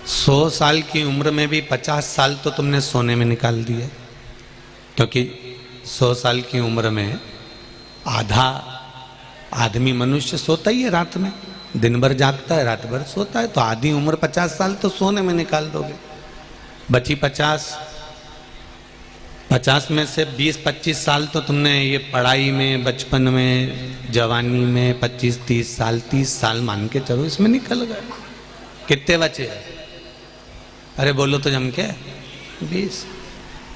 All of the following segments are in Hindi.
100 साल की उम्र में भी 50 साल तो तुमने सोने में निकाल दिए, क्योंकि 100 साल की उम्र में आधा आदमी मनुष्य सोता ही है रात में, दिन भर जागता है, रात भर सोता है, तो आधी उम्र 50 साल तो सोने में निकाल दोगे। बची 50 में से 20-25 साल तो तुमने ये पढ़ाई में, बचपन में, जवानी में 25-30 साल, 30 साल मान के चलो इसमें निकल गए। कितने बचे? अरे बोलो तो जम के 20।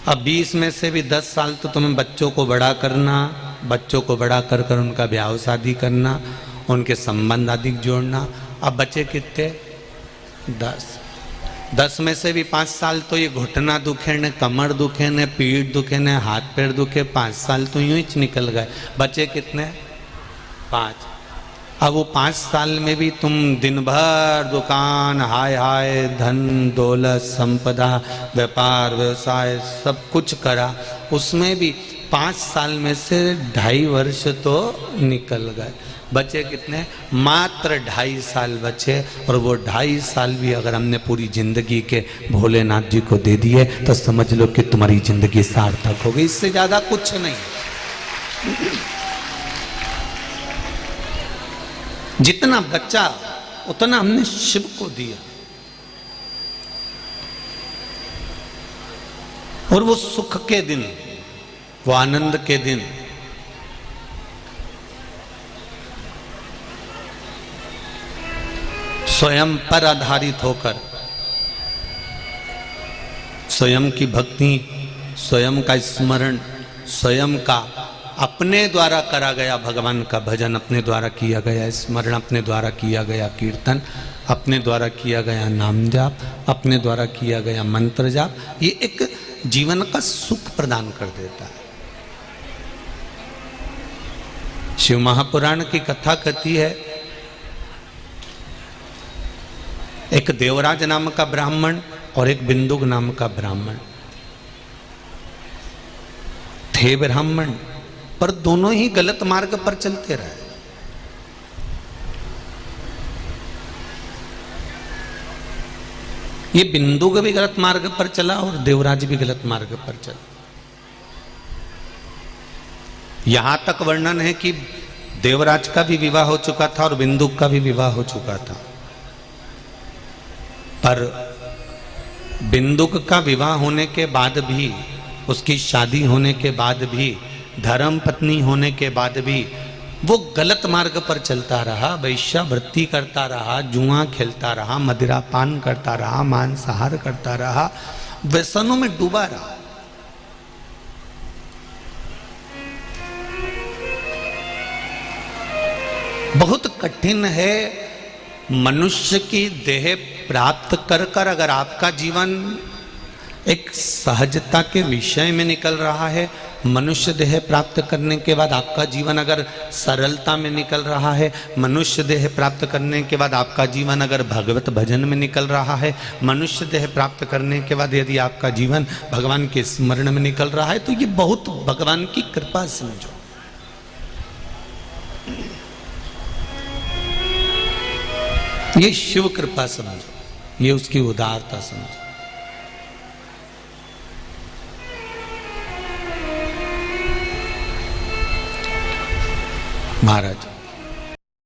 अब 20 में से भी 10 साल तो तुम्हें बच्चों को बड़ा करना, बच्चों को बड़ा कर कर उनका ब्याह शादी करना, उनके संबंध आदि जोड़ना। अब बचे कितने? 10 में से भी 5 साल तो ये घुटना दुखे न, कमर दुखे न, पीठ दुखे न, हाथ पैर दुखे, 5 साल तो यूं ही निकल गए। बचे कितने? 5। अब वो 5 साल में भी तुम दिन भर दुकान, हाय हाय, धन दौलत संपदा, व्यापार व्यवसाय सब कुछ करा, उसमें भी 5 साल में से 2.5 वर्ष तो निकल गए। बचे कितने? मात्र 2.5 साल बचे। और वो 2.5 साल भी अगर हमने पूरी जिंदगी के भोलेनाथ जी को दे दिए तो समझ लो कि तुम्हारी जिंदगी सार्थक हो गई। इससे ज्यादा कुछ नहीं। जितना बचा उतना हमने शिव को दिया, और वो सुख के दिन, वो आनंद के दिन, स्वयं पर आधारित होकर, स्वयं की भक्ति, स्वयं का स्मरण, स्वयं का अपने द्वारा करा गया भगवान का भजन, अपने द्वारा किया गया स्मरण, अपने द्वारा किया गया कीर्तन, अपने द्वारा किया गया नाम जाप, अपने द्वारा किया गया मंत्र जाप, ये एक जीवन का सुख प्रदान कर देता है। शिव महापुराण की कथा कहती है, एक देवराज नाम का ब्राह्मण और एक बिंदुक नाम का ब्राह्मण थे। ब्राह्मण पर दोनों ही गलत मार्ग पर चलते रहे। ये बिंदुक भी गलत मार्ग पर चला और देवराज भी गलत मार्ग पर चला। यहां तक वर्णन है कि देवराज का भी विवाह हो चुका था और बिंदुक का भी विवाह हो चुका था, पर बिंदुक का विवाह होने के बाद भी, उसकी शादी होने के बाद भी, धर्म पत्नी होने के बाद भी वो गलत मार्ग पर चलता रहा, वैश्यावृत्ति करता रहा, जुआ खेलता रहा, मदिरा पान करता रहा, मांसाहार करता रहा, व्यसनों में डूबा रहा। बहुत कठिन है मनुष्य की देह प्राप्त कर कर अगर आपका जीवन एक सहजता के विषय में निकल रहा है, मनुष्य देह प्राप्त करने के बाद आपका जीवन अगर सरलता में निकल रहा है, मनुष्य देह प्राप्त करने के बाद आपका जीवन अगर भगवत भजन में निकल रहा है, मनुष्य देह प्राप्त करने के बाद यदि आपका जीवन भगवान के स्मरण में निकल रहा है, तो ये बहुत भगवान की कृपा समझो। ये शिव कृपा समझो, ये उसकी उदारता समझो। महाराज